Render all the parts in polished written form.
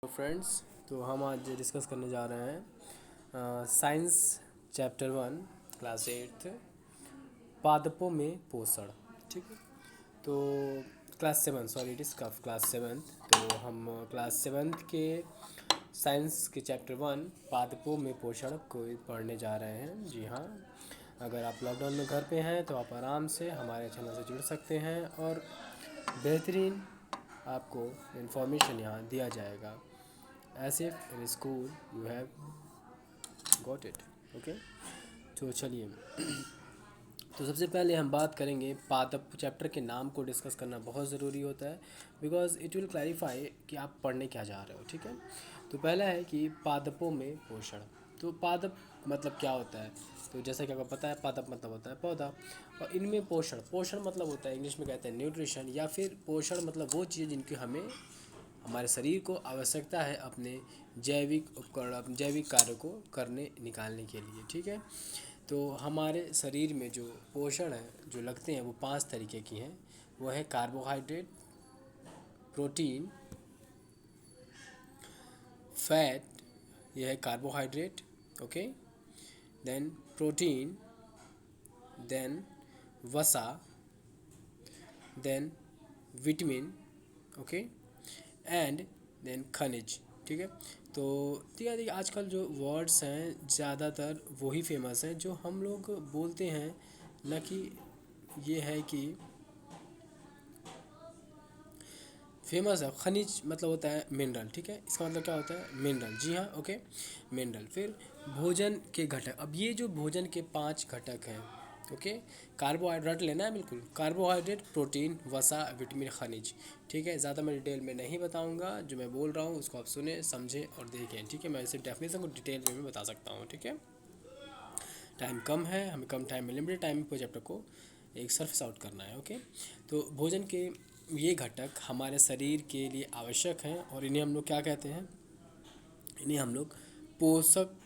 तो फ्रेंड्स, तो हम आज डिस्कस करने जा रहे हैं साइंस चैप्टर 1 क्लास 8 पादपों में पोषण। ठीक है, तो class 7, sorry it is class 7। तो हम क्लास 7 के साइंस के चैप्टर 1 पादपों में पोषण को पढ़ने जा रहे हैं। जी हाँ, अगर आप लॉकडाउन में घर पे हैं तो आप आराम से हमारे चैनल से जुड़ सकते हैं और बेहतरीन आपको इन्फॉर्मेशन यहाँ दिया जाएगा। As if in school you have got it, okay? तो चलिए, तो सबसे पहले हम बात करेंगे पादप चैप्टर के नाम को डिस्कस करना बहुत ज़रूरी होता है, बिकॉज इट विल क्लैरिफाई कि आप पढ़ने क्या जा रहे हो। ठीक है, तो पहला है कि पादपों में पोषण। तो पादप मतलब क्या होता है? तो जैसा कि आपको पता है, पादप मतलब होता है पौधा, और इनमें पोषण पोषण मतलब होता है, इंग्लिश में कहते हैं न्यूट्रिशन, या फिर पोषण मतलब वो चीज़ जिनकी हमें हमारे शरीर को आवश्यकता है अपने जैविक उपकरण, अपने जैविक कार्य को करने निकालने के लिए। ठीक है, तो हमारे शरीर में जो पोषण है जो लगते हैं वो 5 तरीके की हैं। वो है कार्बोहाइड्रेट, प्रोटीन, फैट, यह है carbohydrate, okay, then protein, then वसा, then vitamin, okay, and then खनिज। ठीक है, तो देखिए आजकल जो वर्ड्स हैं ज़्यादातर वही फेमस हैं जो हम लोग बोलते हैं, न कि ये है कि फेमस है। खनिज मतलब होता है मिनरल। ठीक है, इसका मतलब क्या होता है? मिनरल। जी हाँ, ओके, मिनरल। फिर भोजन के घटक। अब ये जो भोजन के 5 घटक हैं, ओके, कार्बोहाइड्रेट लेना है बिल्कुल, कार्बोहाइड्रेट, प्रोटीन, वसा, विटामिन, खनिज। ठीक है, ज़्यादा मैं डिटेल में नहीं बताऊंगा, जो मैं बोल रहा हूँ उसको आप सुने, समझें और देखें। ठीक है, मैं इसे डेफिनेशन को डिटेल में भी बता सकता हूँ। ठीक है, टाइम कम है, हमें कम टाइम में, लिमिटेड टाइम में प्रोजेक्ट को एक सरफेस आउट करना है। ओके, तो भोजन के ये घटक हमारे शरीर के लिए आवश्यक हैं और इन्हें हम लोग क्या कहते हैं? इन्हें हम लोग पोषक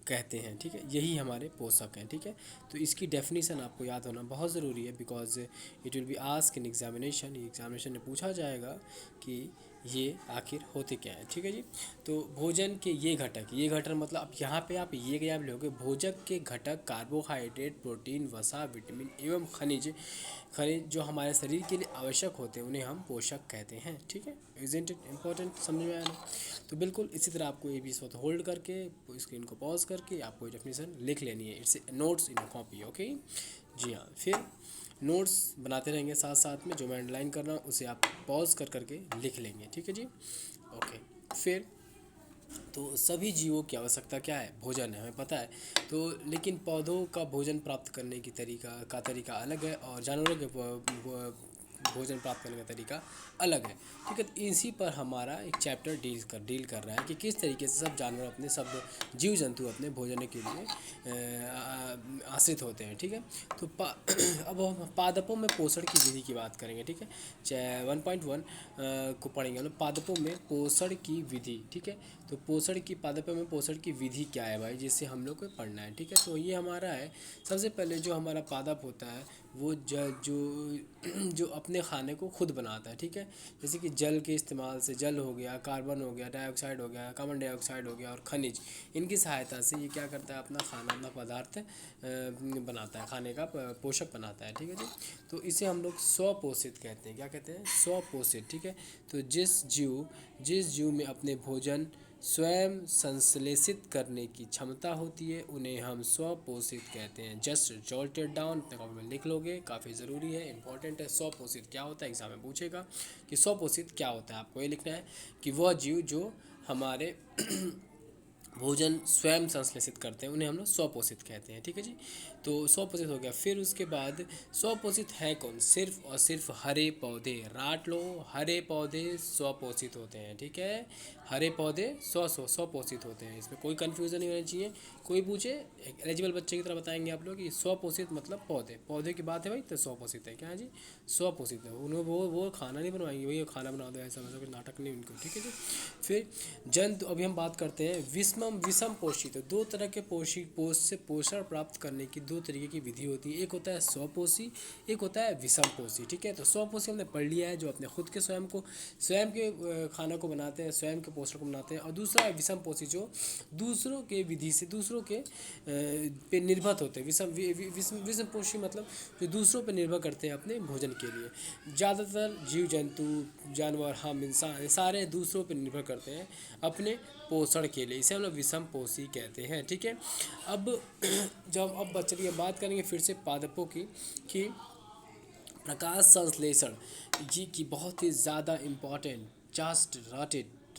कहते हैं। ठीक है, यही हमारे पोषक हैं। ठीक है, तो इसकी डेफिनेशन आपको याद होना बहुत ज़रूरी है, because it will be ask in examination. Examination में पूछा जाएगा कि ये आखिर होते क्या है। ठीक है जी, तो भोजन के ये घटक मतलब अब यहाँ पे आप ये क्या लोगे, भोजन के घटक कार्बोहाइड्रेट, प्रोटीन, वसा, विटामिन एवं खनिज खनिज जो हमारे शरीर के लिए आवश्यक होते हैं उन्हें हम पोषक कहते हैं। ठीक है, इजंट इट इम्पोर्टेंट? समझ में आया ना? तो बिल्कुल इसी तरह आपको ये भी इस वक्त होल्ड करके स्क्रीन को पॉज करके आपको ये डेफिनेशन लिख लेनी है। It's notes in copy, okay. जी हाँ, फिर नोट्स बनाते रहेंगे साथ साथ में, जो मैं अंडरलाइन कर रहा हूँ उसे आप पॉज कर करके लिख लेंगे। ठीक है जी, ओके। फिर तो सभी जीवों की आवश्यकता क्या है? भोजन है, हमें पता है। तो लेकिन पौधों का भोजन प्राप्त करने की तरीका अलग है और जानवरों के भोजन प्राप्त करने का तरीका अलग है। ठीक है, तो इसी पर हमारा एक चैप्टर डील कर रहा है कि किस तरीके से सब जानवर अपने, सब जीव जंतु अपने भोजन के लिए आश्रित होते हैं। ठीक है, तो अब हम पादपों में पोषण की विधि की बात करेंगे। ठीक है, 1.1 को पढ़ेंगे हम लोग, पादपों में पोषण की विधि। ठीक है, तो पादपों में पोषण की विधि क्या है भाई, जिससे हम लोग को पढ़ना है। ठीक है, तो ये हमारा है। सबसे पहले जो हमारा पादप होता है वो जो अपने खाने को खुद बनाता है। ठीक है, जैसे कि जल के इस्तेमाल से, जल हो गया, कार्बन हो गया, डाइऑक्साइड हो गया, कार्बन डाइऑक्साइड हो गया और खनिज, इनकी सहायता से ये क्या करता है? अपना खाना, अपना पदार्थ बनाता है, खाने का पोषक बनाता है। ठीक है जी, तो इसे हम लोग स्वपोषित कहते हैं। क्या कहते हैं? स्वपोषित। ठीक है, तो जिस जीव में अपने भोजन स्वयं संश्लेषित करने की क्षमता होती है उन्हें हम स्वपोषित कहते हैं। जस्ट जॉट इट डाउन, अपने कॉपी में लिख लोगे, काफ़ी ज़रूरी है, इंपॉर्टेंट है। स्वपोषित क्या होता है? एग्जाम में पूछेगा कि स्वपोषित क्या होता है। आपको ये लिखना है कि वह जीव जो हमारे भोजन स्वयं संश्लेषित करते हैं उन्हें हम लोग स्वपोषित कहते हैं। ठीक है जी, तो स्वपोषित हो गया। फिर उसके बाद स्वपोषित है कौन? सिर्फ और सिर्फ हरे पौधे। राट लो, हरे पौधे स्वपोषित होते हैं। ठीक है, हरे पौधे स्वपोषित होते हैं, इसमें कोई कन्फ्यूज़न नहीं होना चाहिए। कोई पूछे, एक एलिजिबल बच्चे की तरह बताएंगे आप लोग कि स्वपोषित मतलब पौधे की बात है भाई, तो स्वपोषित है। क्या है जी? स्वपोषित है। उन्हें वो खाना नहीं बनवाएंगे, वही खाना बना दो, ऐसा कुछ नाटक नहीं उनको। ठीक है जी, फिर जंतु, अभी हम बात करते हैं विषम विषम पोषी, तो दो तरह के पोष से पोषण प्राप्त करने की दो तरीके की विधि होती है। एक होता है स्वपोषी, एक होता है विषम पोषी, ठीक है। तो स्वपोषी हमने पढ़ लिया है, जो अपने खुद के स्वयं के खाना को बनाते हैं, स्वयं के पोषण को बनाते हैं। और दूसरा है विषम पोषी, जो दूसरों के विधि से दूसरों के पे निर्भर होते हैं। विषम पोषी मतलब जो दूसरों पर निर्भर करते हैं अपने भोजन के लिए। ज़्यादातर जीव जंतु, जानवर, हम इंसान, सारे दूसरों पर निर्भर करते हैं अपने पोषण के लिए। इसे हम लोग विषम पोषी कहते हैं, ठीक है। अब अब चलिए बात करेंगे फिर से पादपों की, कि प्रकाश संश्लेषण जी की बहुत ही ज़्यादा इम्पॉर्टेंट। जस्ट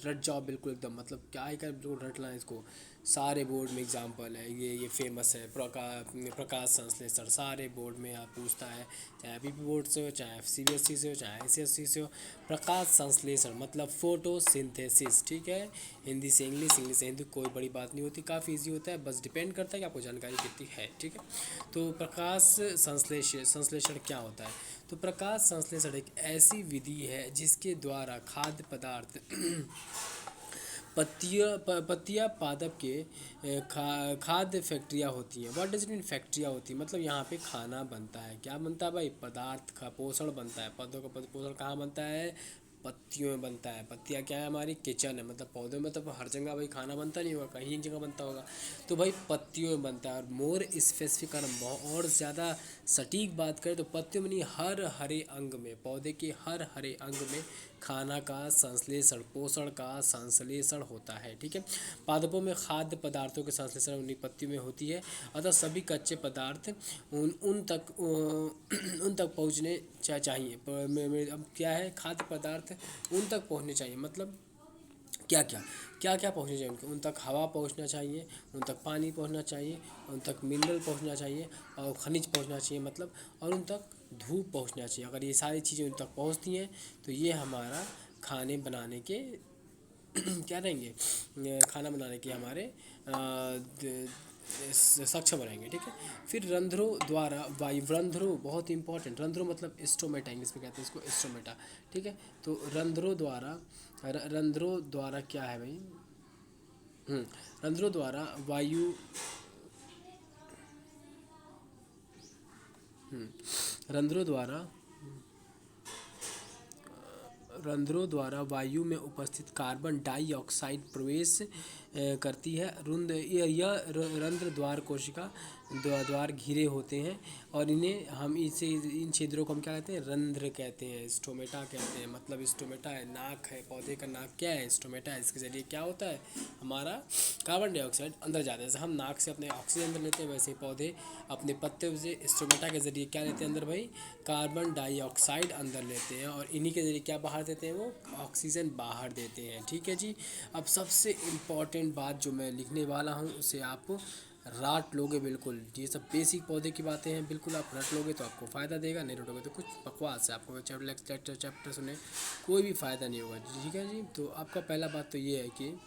रट जाओ बिल्कुल एकदम, मतलब क्या ही कर बिल्कुल रटना है इसको। सारे बोर्ड में एग्जाम्पल है, ये फेमस है। प्रकाश संश्लेषण सारे बोर्ड में आप पूछता है, चाहे पीपी बोर्ड से हो, चाहे सीबीएसई से हो, चाहे आईसीएसई से हो। प्रकाश संश्लेषण मतलब फोटोसिंथेसिस, ठीक है। हिंदी से इंग्लिश, इंग्लिश से हिंदी, कोई बड़ी बात नहीं होती, काफ़ी इजी होता है, बस डिपेंड करता है कि आपको जानकारी कितनी है, ठीक है। तो प्रकाश संश्लेषण क्या होता है? तो प्रकाश संश्लेषण एक ऐसी विधि है जिसके द्वारा खाद्य पदार्थ पत्तियाँ पादप के खाद्य फैक्ट्रियाँ होती हैं। व्हाट डज इट मीन फैक्ट्रियाँ होती हैं? मतलब यहाँ पे खाना बनता है। क्या बनता है भाई? पदार्थ का पोषण बनता है। पौधों का पोषण कहाँ बनता है? पत्तियों में बनता है। पत्तियाँ क्या है? हमारी किचन है। मतलब पौधों में तो हर जगह भाई खाना बनता नहीं होगा, कहीं एक जगह बनता होगा, तो भाई पत्तियों में बनता है। और मोर स्पेसिफिक और ज़्यादा सटीक बात करें तो पत्तियों में नहीं, हर हरे अंग में, पौधे के हर हरे अंग में खाना का संश्लेषण, पोषण का संश्लेषण होता है, ठीक है। पादपों में खाद्य पदार्थों के संश्लेषण उन्हीं पत्तियों में होती है। अतः सभी कच्चे पदार्थ उन तक पहुँचने चाहिए। अब क्या है? खाद्य पदार्थ उन तक पहुँचने चाहिए, मतलब क्या क्या पहुँचना चाहिए उनको? उन तक हवा पहुँचना चाहिए, उन तक पानी पहुँचना चाहिए, उन तक मिनरल पहुँचना चाहिए, और खनिज पहुँचना चाहिए, मतलब, और उन तक धूप पहुँचना चाहिए। अगर ये सारी चीज़ें उन तक पहुँचती हैं तो ये हमारा खाने बनाने के क्या रहेंगे, खाना बनाने के हमारे सक्षम रहेंगे, ठीक है। फिर रंध्रों द्वारा वायु, रंध्रों बहुत इंपॉर्टेंट, रंध्रों मतलब स्टोमेटा, इंग्लिश में कहते हैं इसको स्टोमेटा, ठीक है। तो रंध्रों द्वारा क्या है भाई? रंध्रों द्वारा वायु, रंध्रों द्वारा रंध्रों द्वारा वायु में उपस्थित कार्बन डाइऑक्साइड प्रवेश करती है। यह रंध्र द्वार कोशिका द्वार घिरे होते हैं, और इन छिद्रों को हम क्या कहते हैं? रंध्र कहते हैं, स्टोमेटा कहते हैं। मतलब स्टोमेटा है, नाक है, पौधे का नाक क्या है? स्टोमेटा है। इसके जरिए क्या होता है? हमारा कार्बन डाइऑक्साइड अंदर जाता है। जैसे हम नाक से अपने ऑक्सीजन अंदर लेते हैं, वैसे ही पौधे अपने पत्ते से स्टोमेटा के जरिए क्या लेते हैं अंदर भाई? कार्बन डाइऑक्साइड अंदर लेते हैं, और इन्हीं के जरिए क्या बाहर देते हैं? वो ऑक्सीजन बाहर देते हैं, ठीक है जी। अब सबसे इम्पॉर्टेंट बात जो मैं लिखने वाला हूँ उसे आप रट लोगे बिल्कुल। ये सब बेसिक पौधे की बातें हैं, बिल्कुल आप रट लोगे तो आपको फ़ायदा देगा, नहीं रटोगे तो कुछ बकवास है। आपको चैप्टर सुने कोई भी फ़ायदा नहीं होगा, ठीक है जी। तो आपका पहला बात तो ये है कि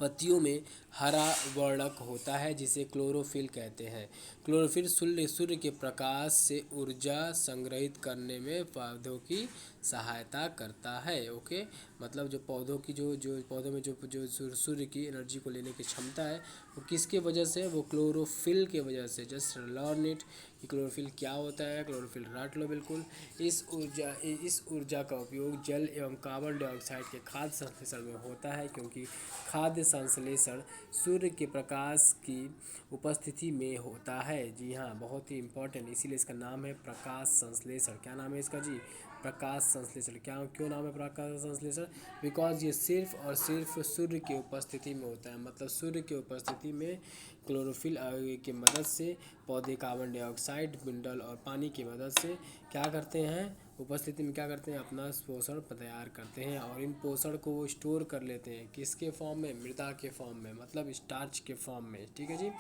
पत्तियों में हरा वर्णक होता है जिसे क्लोरोफिल कहते हैं। क्लोरोफिल सूर्य के प्रकाश से ऊर्जा संग्रहित करने में पौधों की सहायता करता है, ओके। मतलब जो पौधों की जो पौधों में जो सूर्य की एनर्जी को लेने की क्षमता है, वो किसके वजह से? वो क्लोरोफिल के वजह से। जस्ट लर्न इट कि क्लोरोफिल क्या होता है। क्लोरोफिल रट लो बिल्कुल। इस ऊर्जा का उपयोग जल एवं कार्बन डाइऑक्साइड के खाद्य संश्लेषण में होता है, क्योंकि खाद्य संश्लेषण सूर्य के प्रकाश की उपस्थिति में होता है। जी हाँ, बहुत ही इंपॉर्टेंट, इसीलिए इसका नाम है प्रकाश संश्लेषण। क्या नाम है इसका जी? प्रकाश संश्लेषण। क्यों नाम है प्रकाश संश्लेषण? बिकॉज ये सिर्फ और सिर्फ सूर्य की उपस्थिति में होता है। मतलब सूर्य की उपस्थिति में क्लोरोफिल की मदद से पौधे कार्बन डाइऑक्साइड, मिनरल और पानी की मदद से क्या करते हैं? उपस्थिति में क्या करते हैं? अपना पोषण तैयार करते हैं, और इन पोषण को वो स्टोर कर लेते हैं। किसके फॉर्म में? मृदा के फॉर्म में, मतलब स्टार्च के फॉर्म में, ठीक है जी।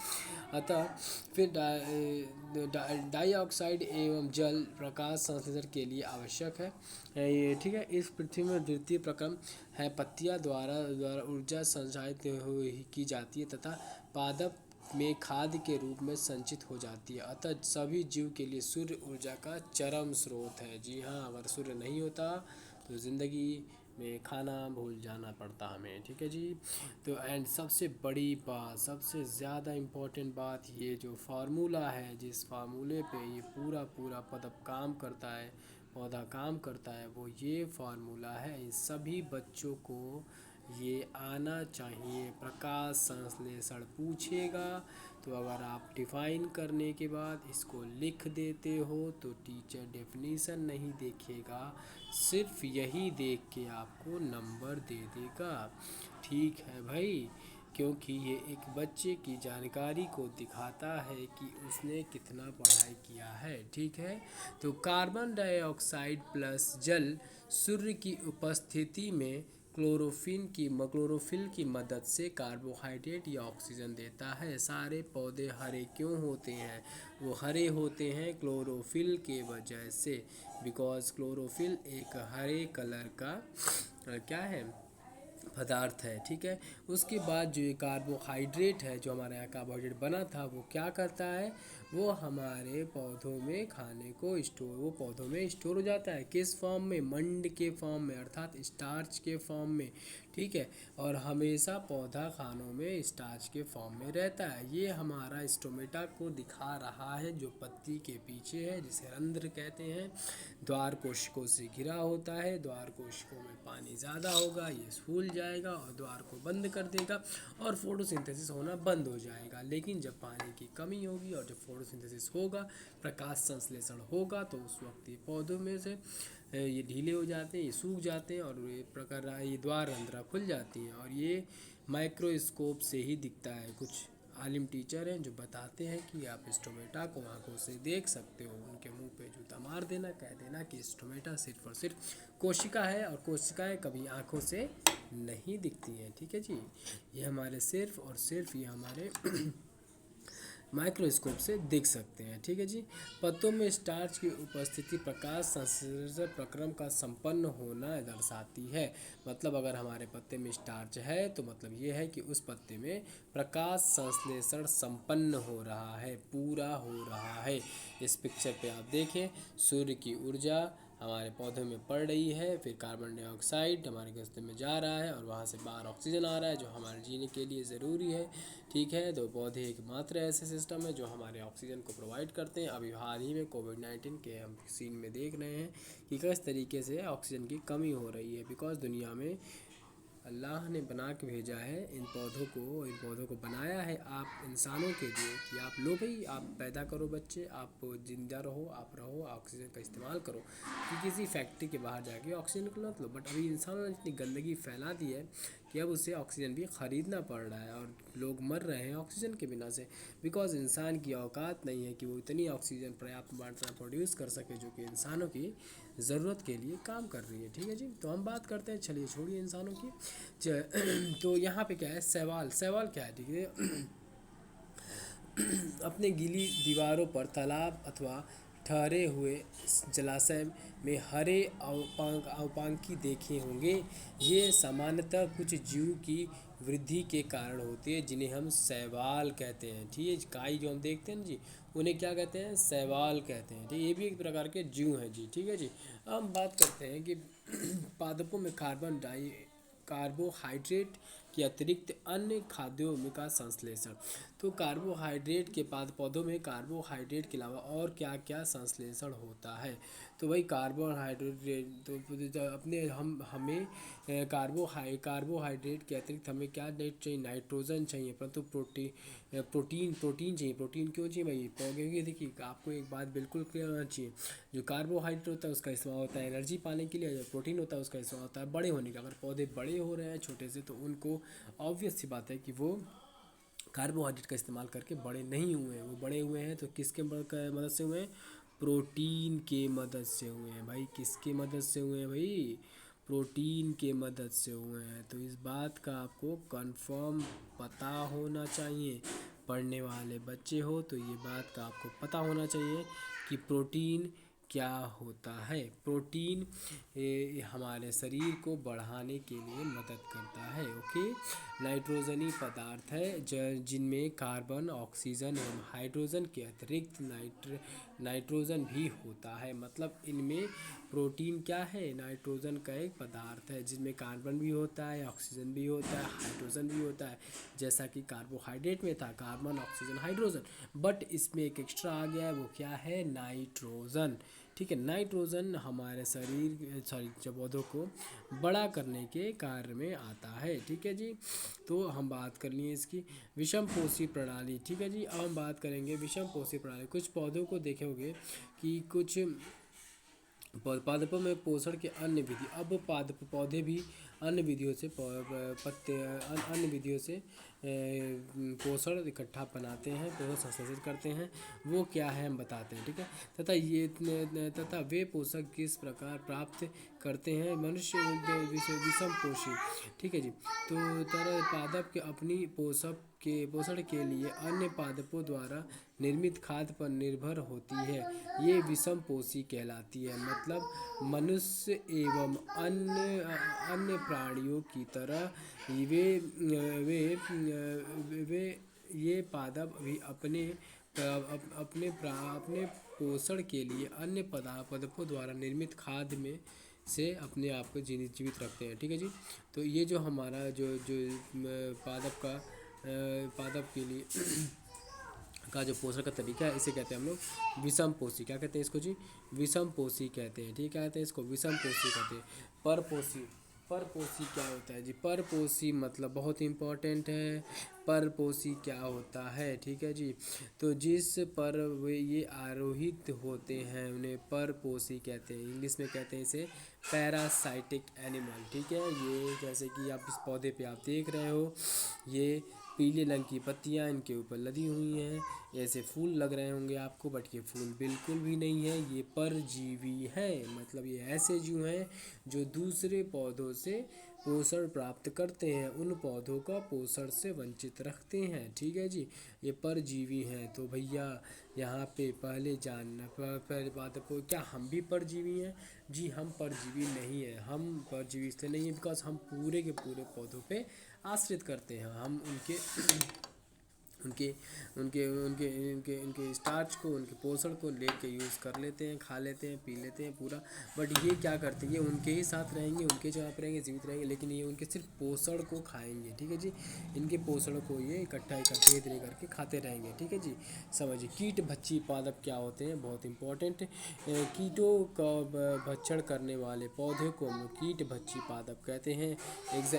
अतः फिर डाइऑक्साइड एवं जल प्रकाश संश्लेषण के लिए आवश्यक है, ये ठीक है। इस पृथ्वी में द्वितीय प्रक्रम है, पत्तियां द्वारा ऊर्जा संचारित की जाती है तथा पादप में खाद्य के रूप में संचित हो जाती है। अतः सभी जीव के लिए सूर्य ऊर्जा का चरम स्रोत है। जी हाँ, अगर सूर्य नहीं होता तो ज़िंदगी में खाना भूल जाना पड़ता हमें, ठीक है जी। तो एंड सबसे बड़ी बात, सबसे ज़्यादा इम्पोर्टेंट बात, ये जो फार्मूला है, जिस फार्मूले पे ये पूरा पूरा पदप काम करता है, पौधा काम करता है, वो ये फार्मूला है। इन सभी बच्चों को ये आना चाहिए। प्रकाश संश्लेषण पूछेगा तो अगर आप डिफाइन करने के बाद इसको लिख देते हो तो टीचर डेफिनेशन नहीं देखेगा, सिर्फ यही देख के आपको नंबर दे देगा, ठीक है भाई। क्योंकि ये एक बच्चे की जानकारी को दिखाता है कि उसने कितना पढ़ाई किया है, ठीक है। तो कार्बन डाइऑक्साइड प्लस जल सूर्य की उपस्थिति में क्लोरोफिल की मदद से कार्बोहाइड्रेट या ऑक्सीजन देता है। सारे पौधे हरे क्यों होते हैं? वो हरे होते हैं क्लोरोफिल के वजह से, बिकॉज क्लोरोफिल एक हरे कलर का क्या है, पदार्थ है, ठीक है। उसके बाद जो ये कार्बोहाइड्रेट है, जो हमारे यहाँ कार्बोहाइड्रेट बना था, वो क्या करता है, वो हमारे पौधों में खाने को स्टोर, वो पौधों में स्टोर हो जाता है। किस फॉर्म में? मंड के फॉर्म में, अर्थात स्टार्च के फॉर्म में, ठीक है। और हमेशा पौधा खानों में स्टार्च के फॉर्म में रहता है। ये हमारा स्टोमेटा को दिखा रहा है, जो पत्ती के पीछे है, जिसे रंध्र कहते हैं। द्वार कोशिकाओं से घिरा होता है। द्वार कोशिकाओं में पानी ज़्यादा होगा, ये फूल जाएगा और द्वार को बंद कर देगा और फोटोसिंथेसिस होना बंद हो जाएगा। लेकिन जब पानी की कमी होगी और जब फोटोसिंथेसिस होगा, प्रकाश संश्लेषण होगा, तो उस वक्त ये पौधों में से ये ढीले हो जाते हैं, ये सूख जाते हैं और ये द्वार रंध्रा खुल जाती हैं। और ये माइक्रोस्कोप से ही दिखता है। कुछ आलिम टीचर हैं जो बताते हैं कि आप स्टोमेटा को आंखों से देख सकते हो। उनके मुंह पे जूता मार देना, कह देना कि स्टोमेटा सिर्फ और सिर्फ कोशिका है, और कोशिकाएं कभी आंखों से नहीं दिखती हैं, ठीक है जी। ये हमारे सिर्फ और सिर्फ ये हमारे माइक्रोस्कोप से देख सकते हैं, ठीक है जी। पत्तों में स्टार्च की उपस्थिति प्रकाश संश्लेषण प्रक्रम का संपन्न होना दर्शाती है। मतलब अगर हमारे पत्ते में स्टार्च है तो मतलब ये है कि उस पत्ते में प्रकाश संश्लेषण संपन्न हो रहा है, पूरा हो रहा है। इस पिक्चर पे आप देखें, सूर्य की ऊर्जा हमारे पौधों में पड़ रही है, फिर कार्बन डाइऑक्साइड हमारे गस्ते में जा रहा है और वहाँ से बाहर ऑक्सीजन आ रहा है, जो हमारे जीने के लिए ज़रूरी है, ठीक है। तो पौधे एकमात्र ऐसे सिस्टम है जो हमारे ऑक्सीजन को प्रोवाइड करते हैं। अभी हाल ही में कोविड-19 के हम सीन में देख रहे हैं कि किस तरीके से ऑक्सीजन की कमी हो रही है, बिकॉज दुनिया में अल्लाह ने बना के भेजा है इन पौधों को बनाया है आप इंसानों के लिए कि आप लो भाई, आप पैदा करो बच्चे, आप जिंदा रहो, आप रहो, ऑक्सीजन का इस्तेमाल करो, कि किसी फैक्ट्री के बाहर जाके ऑक्सीजन को मत लो। बट अभी इंसानों ने इतनी गंदगी फैला दी है कि अब उससे ऑक्सीजन भी ख़रीदना पड़ रहा है और लोग मर रहे हैं ऑक्सीजन के बिना से, बिकॉज इंसान की औकात नहीं है कि वो इतनी ऑक्सीजन पर्याप्त मात्रा प्रोड्यूस कर सके जो कि इंसानों की ज़रूरत के लिए काम कर रही है, ठीक है जी। तो हम बात करते हैं, चलिए छोड़िए इंसानों की। तो यहाँ पे क्या है, सवाल क्या है, ठीक है। अपने गीली दीवारों पर तालाब अथवा ठहरे हुए जलाशय में हरे अवपांकी देखे होंगे। ये सामान्यतः कुछ जीव की वृद्धि के कारण होती है, जिन्हें हम शैवाल कहते हैं, ठीक है। काई जो हम देखते हैं ना जी, उन्हें क्या कहते हैं, शैवाल कहते हैं, ठीक। ये भी एक प्रकार के जीव हैं जी, ठीक है जी। अब हम बात करते हैं कि पादपों में कार्बोहाइड्रेट के अतिरिक्त अन्य खाद्यों में का संश्लेषण। तो कार्बोहाइड्रेट के बाद पौधों में कार्बोहाइड्रेट के अलावा और क्या क्या संश्लेषण होता है? तो भाई कार्बोहाइड्रेट तो अपने हमें कार्बोहाइड्रेट के अतिरिक्त हमें क्या चाहिए, नाइट्रोजन चाहिए, परंतु प्रोटीन चाहिए। प्रोटीन क्यों चाहिए भाई? क्योंकि देखिए आपको एक बात बिल्कुल क्लियर होना चाहिए, जो कार्बोहाइड्रेट होता है उसका इस्तेमाल होता है एनर्जी पाने के लिए, जो प्रोटीन होता है उसका इस्तेमाल होता है बड़े होने का। अगर पौधे बड़े हो रहे हैं छोटे से, तो उनको ऑब्वियस सी बात है कि वो कार्बोहाइड्रेट का इस्तेमाल करके बड़े नहीं हुए हैं। वो बड़े हुए हैं तो किसके मदद से हुए हैं? प्रोटीन के मदद से हुए हैं भाई। किसके मदद से हुए हैं भाई? प्रोटीन के मदद से हुए हैं। तो इस बात का आपको कंफर्म पता होना चाहिए। पढ़ने वाले बच्चे हो तो ये बात का आपको पता होना चाहिए कि प्रोटीन क्या होता है। प्रोटीन हमारे शरीर को बढ़ाने के लिए मदद करता है, ओके। नाइट्रोजनी पदार्थ है जिनमें कार्बन, ऑक्सीजन एवं हाइड्रोजन के अतिरिक्त नाइट्रोजन भी होता है। मतलब इनमें प्रोटीन क्या है, नाइट्रोजन का एक पदार्थ है जिसमें कार्बन भी होता है, ऑक्सीजन भी होता है, हाइड्रोजन भी होता है। जैसा कि कार्बोहाइड्रेट में था कार्बन, ऑक्सीजन, हाइड्रोजन, बट इसमें एक एक्स्ट्रा आ गया है, वो क्या है, नाइट्रोजन। ठीक है, नाइट्रोजन हमारे शरीर पौधों को बड़ा करने के कार्य में आता है। ठीक है जी, तो हम बात कर लिए इसकी विषम पोषी प्रणाली। ठीक है जी, अब हम बात करेंगे विषम पोषी प्रणाली। कुछ पौधों को देखे होंगे कि कुछ पादपों में पोषण के अन्य विधि, अब पौधे भी अन्य विधियों से अन्य विधियों से पोषण इकट्ठा बनाते हैं, पोषण संश्लेषित करते हैं। वो क्या है हम बताते हैं। ठीक है, तथा वे पोषक किस प्रकार प्राप्त करते हैं, मनुष्य विषम पोषी। ठीक है जी, तो तरह पादप के अपनी पोषण के लिए अन्य पादपों द्वारा निर्मित खाद्य पर निर्भर होती है, ये विषम पोषी कहलाती है। मतलब मनुष्य एवं अन्य प्राणियों की तरह वे वे वे ये पादप भी अपने पोषण के लिए अन्य पादपों द्वारा निर्मित खाद्य में से अपने आप को जीवित रखते हैं। ठीक है जी, तो ये जो हमारा जो जो पादप के लिए का जो पोषण का तरीका है, इसे कहते हैं हम लोग विषम पोषी। क्या कहते हैं इसको जी, विषम पोषी कहते हैं। ठीक है, कहते हैं इसको विषम पोषी कहते हैं। परपोषी, परपोषी क्या होता है जी, परपोषी मतलब बहुत इंपॉर्टेंट है। परपोषी क्या होता है, ठीक है जी, तो जिस पर वे ये आरोहित होते हैं उन्हें परपोषी कहते हैं। इंग्लिश में कहते हैं इसे पैरासाइटिक एनिमल। ठीक है, ये जैसे कि आप इस पौधे पे आप देख रहे हो, ये पीले रंग की पत्तियां इनके ऊपर लदी हुई हैं, ऐसे फूल लग रहे होंगे आपको, बट ये फूल बिल्कुल भी नहीं है, ये परजीवी है। मतलब ये ऐसे जीव हैं जो दूसरे पौधों से पोषण प्राप्त करते हैं, उन पौधों का पोषण से वंचित रखते हैं। ठीक है जी, ये परजीवी हैं। तो भैया यहाँ पे पहले बात आपको, क्या हम भी परजीवी हैं जी, हम परजीवी नहीं हैं। हम परजीवी इसलिए नहीं है बिकॉज हम पूरे के पूरे पौधों पे आश्रित करते हैं। हम उनके उनके उनके उनके उनके उनके स्टार्च को, उनके पोषण को लेके यूज़ कर लेते हैं, खा लेते हैं, पी लेते हैं पूरा। बट ये क्या करते हैं, ये उनके ही साथ रहेंगे, उनके जगह पर रहेंगे, जीवित रहेंगे, लेकिन ये उनके सिर्फ पोषण को खाएंगे। ठीक है जी, इनके पोषण को ये इकट्ठा धीरे धीरे करके खाते रहेंगे। ठीक है जी, समझिए। कीट भक्षी पादप क्या होते हैं, बहुत इंपॉर्टेंट। कीटों का भक्षण करने वाले पौधे को हम कीट भक्षी पादप कहते हैं।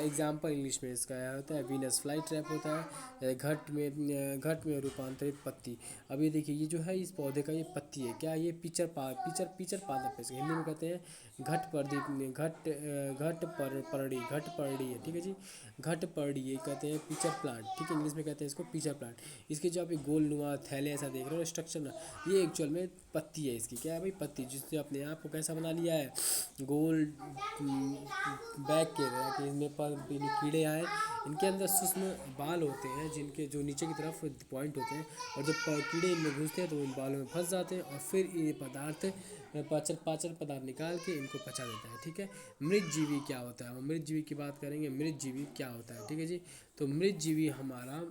एग्जाम्पल इंग्लिश में इसका होता है वीनस फ्लाई ट्रैप होता है, घट में रूपांतरित पत्ती। अब ये देखिए, ये जो है इस पौधे का ये पत्ती है, क्या ये पिचर पादप है, हिंदी में कहते हैं घट परड़ी है। ठीक है जी, घट परड़ी ये कहते हैं पिचर प्लांट। ठीक है, इंग्लिश में कहते हैं इसको पिचर प्लांट। इसके जो आप गोल नुमा थैले ऐसा देख रहे हो स्ट्रक्चर ना, ये एक्चुअल में पत्ती है इसकी। क्या है भाई, पत्ती, जिसने अपने आप को कैसा बना लिया है, गोल बैग के तरह कि इनमें पर कीड़े आए, इनके अंदर सूक्ष्म बाल होते हैं जिनके जो नीचे की तरफ पॉइंट होते हैं, और जब कीड़े इनमें घुसते हैं तो इन बालों में फंस जाते हैं, और फिर ये पदार्थ पाचन पदार्थ निकाल के इनको पचा देता है। ठीक है, मृतजीवी क्या होता है, हम मृतजीवी की बात करेंगे। मृतजीवी क्या होता है, ठीक है जी, तो मृतजीवी हमारा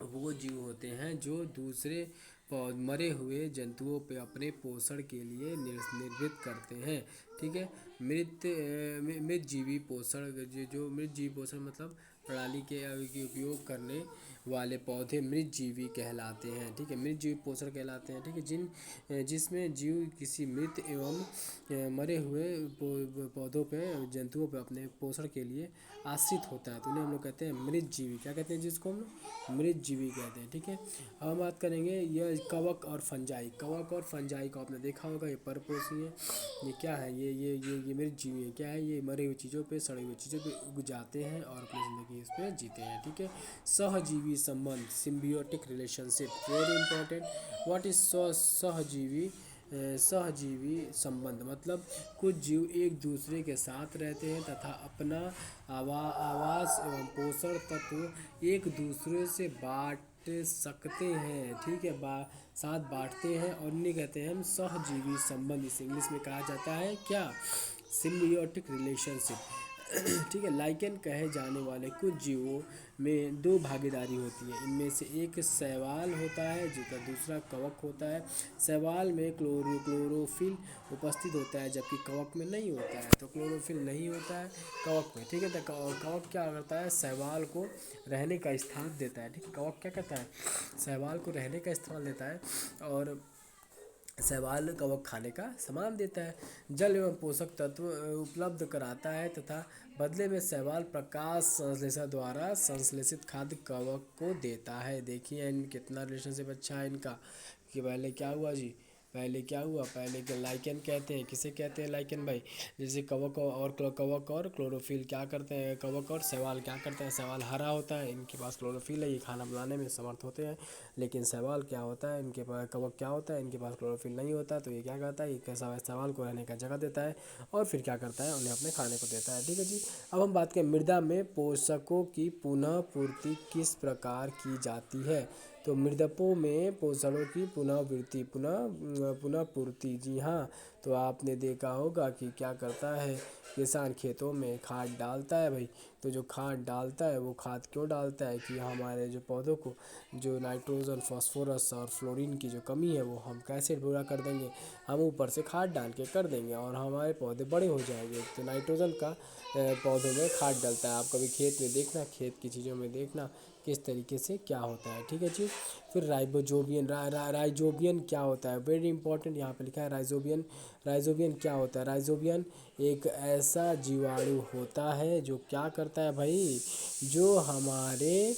वो जीव होते हैं जो दूसरे मरे हुए जंतुओं पे अपने पोषण के लिए निर्मित करते हैं। ठीक है, मृतजीवी पोषण, जो मृतजीवी पोषण मतलब प्रणाली के उपयोग करने वाले पौधे मृतजीवी कहलाते हैं। ठीक है, मृतजीवी पोषण कहलाते हैं। ठीक है, जिसमें जीव किसी मृत एवं मरे हुए पौधों पे, जंतुओं पे अपने पोषण के लिए आश्रित होता है, तो उन्हें हम लोग कहते हैं मृतजीवी। क्या कहते हैं जिसको हम मृतजीवी कहते हैं। ठीक है, अब हम बात करेंगे यह कवक और फंजाई। कवक और फंजाई को आपने देखा होगा, ये परपोषी है। ये क्या है, ये मृतजीवी है। क्या है, ये मरी हुई चीज़ों पे, सड़ी हुई चीज़ों पे उग जाते हैं और अपनी ज़िंदगी इस पर जीते हैं। ठीक है, सहजीवी संबंध, symbiotic relationship, very important. What is सहजीवी संबंध, मतलब कुछ जीव एक दूसरे के साथ रहते हैं तथा अपना आवास एवं पोषण तत्व एक दूसरे से बांट सकते हैं। ठीक है, साथ बांटते हैं, और इन्हें कहते हैं हम सहजीवी संबंध। इसे इंग्लिश में कहा जाता है क्या, सिम्बियोटिक रिलेशनशिप। ठीक है। लाइकेन कहे जाने वाले कुछ जीवों में दो भागीदारी होती है। इनमें से एक शैवाल होता है जिसका दूसरा कवक होता है। शैवाल में क्लोरोफिल उपस्थित होता है जबकि कवक में नहीं होता है। तो क्लोरोफिल नहीं होता है कवक में, ठीक है। तो कवक क्या करता है, शैवाल को रहने का स्थान देता है, ठीक है। कवक क्या करता है, शैवाल को रहने का स्थान देता है और शैवाल कवक खाने का सामान देता है। जल एवं पोषक तत्व उपलब्ध कराता है तथा बदले में शैवाल प्रकाश संश्लेषण द्वारा संश्लेषित खाद्य कवक को देता है। देखिए इन कितना रिलेशनशिप अच्छा है इनका, कि पहले क्या हुआ जी, पहले क्या हुआ, पहले के लाइकेन कहते हैं, किसे कहते हैं लाइकेन भाई, जैसे कवक और क्लोरोफिल क्या करते हैं, कवक और शैवाल क्या करते हैं, शैवाल हरा होता है, इनके पास क्लोरोफिल है, ये खाना बनाने में समर्थ होते हैं। लेकिन शैवाल क्या होता है, इनके पास कवक क्या होता है, इनके पास क्लोरोफिल नहीं होता। तो ये क्या करता है, ये कैसा शैवाल को रहने का जगह देता है और फिर क्या करता है, उन्हें अपने खाने को देता है, ठीक है जी। अब हम बात करें मृदा में पोषकों की पुनः पूर्ति किस प्रकार की जाती है। तो मृदपों में पोषणों की पुनः पूर्ति, जी हाँ। तो आपने देखा होगा कि क्या करता है, किसान खेतों में खाद डालता है भाई। तो जो खाद डालता है वो खाद क्यों डालता है, कि हमारे जो पौधों को जो नाइट्रोजन, फास्फोरस और फ्लोरीन की जो कमी है वो हम कैसे पूरा कर देंगे, हम ऊपर से खाद डाल के कर देंगे और हमारे पौधे बड़े हो जाएंगे। तो नाइट्रोजन का पौधों में खाद डलता है। आप कभी खेत में देखना, खेत की चीज़ों में देखना किस तरीके से क्या होता है, ठीक है जी। फिर राइबोजोबियन, राइजोबियन क्या होता है, वेरी इंपॉर्टेंट, यहाँ पे लिखा है राइजोबियन। राइजोबियन क्या होता है, राइजोबियन एक ऐसा जीवाणु होता है जो क्या करता है भाई, जो हमारे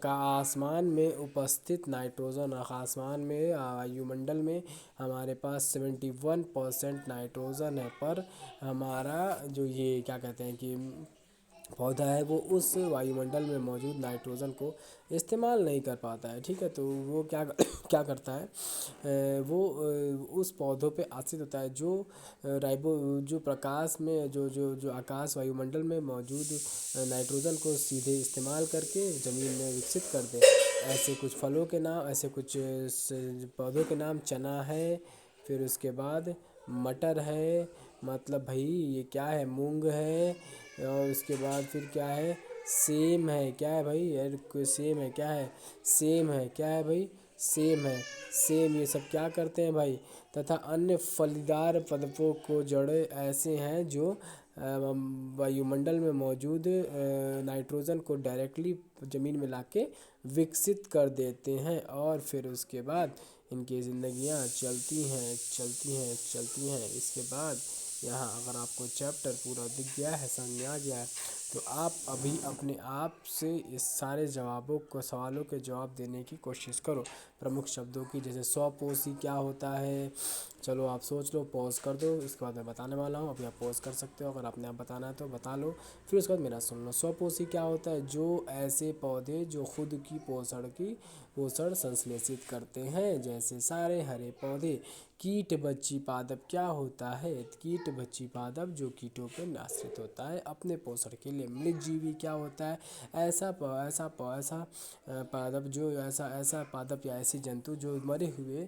आसमान में उपस्थित नाइट्रोजन, आसमान में वायुमंडल में हमारे पास 71% नाइट्रोजन है, पर हमारा जो ये क्या कहते हैं कि पौधा है वो उस वायुमंडल में मौजूद नाइट्रोजन को इस्तेमाल नहीं कर पाता है, ठीक है। तो वो क्या क्या करता है, वो उस पौधों पे आश्रित होता है जो जो प्रकाश में जो जो जो आकाश वायुमंडल में मौजूद नाइट्रोजन को सीधे इस्तेमाल करके ज़मीन में विकसित कर दे। ऐसे कुछ फलों के नाम, ऐसे कुछ पौधों के नाम चना है, फिर उसके बाद मटर है, मतलब भाई ये क्या है, मूंग है, और उसके बाद फिर क्या है, सेम है, क्या है भाई यार, कोई सेम है, क्या है, सेम है, क्या है भाई, सेम है, सेम, ये सब क्या करते हैं भाई। तथा अन्य फलीदार पदपों को जड़े ऐसे हैं जो वायुमंडल में मौजूद नाइट्रोजन को डायरेक्टली ज़मीन में लाके विकसित कर देते हैं और फिर उसके बाद इनकी ज़िंदगियां चलती हैं चलती हैं चलती हैं। इसके बाद यहाँ अगर आपको चैप्टर पूरा दिख गया है, समझ में आ गया है, तो आप अभी अपने आप से इस सारे जवाबों को, सवालों के जवाब देने की कोशिश करो। प्रमुख शब्दों की, जैसे स्वपोषी क्या होता है, चलो आप सोच लो, पॉज कर दो, इसके बाद मैं बताने वाला हूँ। अभी आप पॉज कर सकते हो, अगर आपने आप बताना है तो बता लो, फिर उसके बाद मेरा सुन लो। स्वपोषी क्या होता है, जो ऐसे पौधे जो खुद की पोषण संश्लेषित करते हैं, जैसे सारे हरे पौधे। कीट बच्ची पादप क्या होता है, कीट बच्ची पादप जो कीटों पर आश्रित होता है अपने पोषण के लिए। मृतजीवी क्या होता है, ऐसा पादप जो ऐसा पादप या ऐसी जंतु जो मरे हुए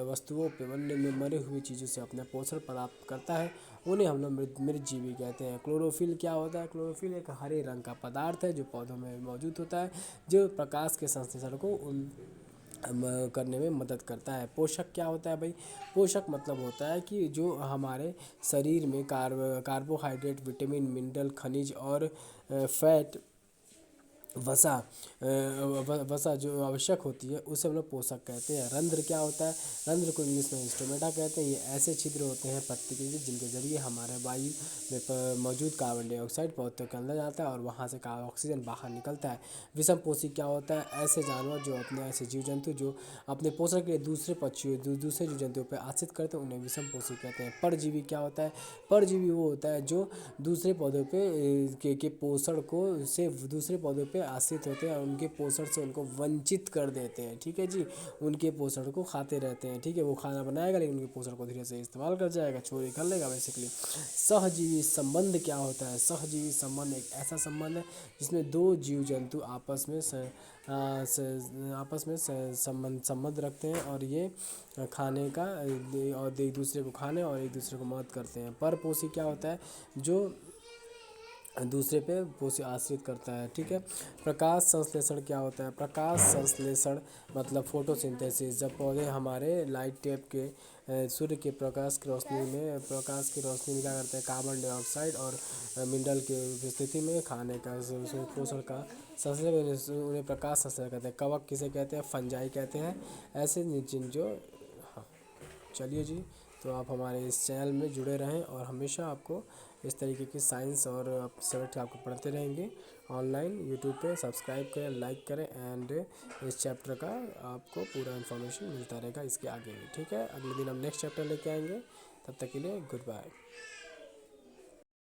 वस्तुओं पे, मरे हुए चीज़ों से अपना पोषण प्राप्त करता है, उन्हें हम लोग मृतजीवी कहते हैं। क्लोरोफिल क्या होता है, क्लोरोफिल एक हरे रंग का पदार्थ है जो पौधों में मौजूद होता है, जो प्रकाश के संश्लेषण को करने में मदद करता है। पोषक क्या होता है भाई, पोषक मतलब होता है कि जो हमारे शरीर में कार्बोहाइड्रेट, विटामिन, मिनरल, खनिज और फैट, वसा वसा जो आवश्यक होती है उसे हम लोग पोषक कहते हैं। रंध्र क्या होता है, रंध्र को इंग्लिश में स्टोमेटा कहते हैं। ये ऐसे छिद्र होते हैं पत्ती के जिनके जरिए हमारे वायु में मौजूद कार्बन डाइऑक्साइड पौधों के अंदर जाता है और वहाँ से ऑक्सीजन बाहर निकलता है। विषम पोषी क्या होता है, ऐसे जानवर जो अपने, ऐसे जीव जंतु जो अपने पोषण के लिए दूसरे पक्षियों, दूसरे जीव जंतुओं पर आश्रित करते हैं, उन्हें विषम पोषी कहते हैं। परजीवी क्या होता है, परजीवी वो होता है जो दूसरे पौधों पे के पोषण को से दूसरे पौधों पे आश्रित होते हैं और उनके पोषण से उनको वंचित कर देते हैं, ठीक है जी। उनके पोषण को खाते रहते हैं, ठीक है। वो खाना बनाएगा लेकिन उनके पोषण को धीरे से इस्तेमाल कर जाएगा, चोरी कर लेगा बेसिकली। सहजीवी संबंध क्या होता है, सहजीवी संबंध एक ऐसा संबंध है जिसमें दो जीव जंतु आपस में संबंध रखते हैं और ये खाने का और एक दूसरे को खाने और एक दूसरे को मदद करते हैं। परपोषी क्या होता है, जो दूसरे पे वो से आश्रित करता है, ठीक है। प्रकाश संश्लेषण क्या होता है? प्रकाश संश्लेषण मतलब फोटोसिंथेसिस। जब पौधे हमारे लाइट टेप के सूर्य के प्रकाश की रोशनी में क्या करते हैं, कार्बन डाइऑक्साइड और मिनरल की उपस्थिति में खाने का पोषण का संश्लेषण, उन्हें प्रकाश संश्लेषण कहते हैं। कवक किसे कहते हैं? फंजाई कहते हैं। ऐसे निचिन जो, हाँ, चलिए जी, तो आप हमारे इस चैनल में जुड़े रहें और हमेशा आपको इस तरीके की साइंस और सब्जेक्ट आपको पढ़ते रहेंगे ऑनलाइन यूट्यूब पे। सब्सक्राइब करें, लाइक करें एंड इस चैप्टर का आपको पूरा इन्फॉर्मेशन मिलता रहेगा इसके आगे भी, ठीक है। अगले दिन हम नेक्स्ट चैप्टर लेके आएंगे, तब तक के लिए गुड बाय।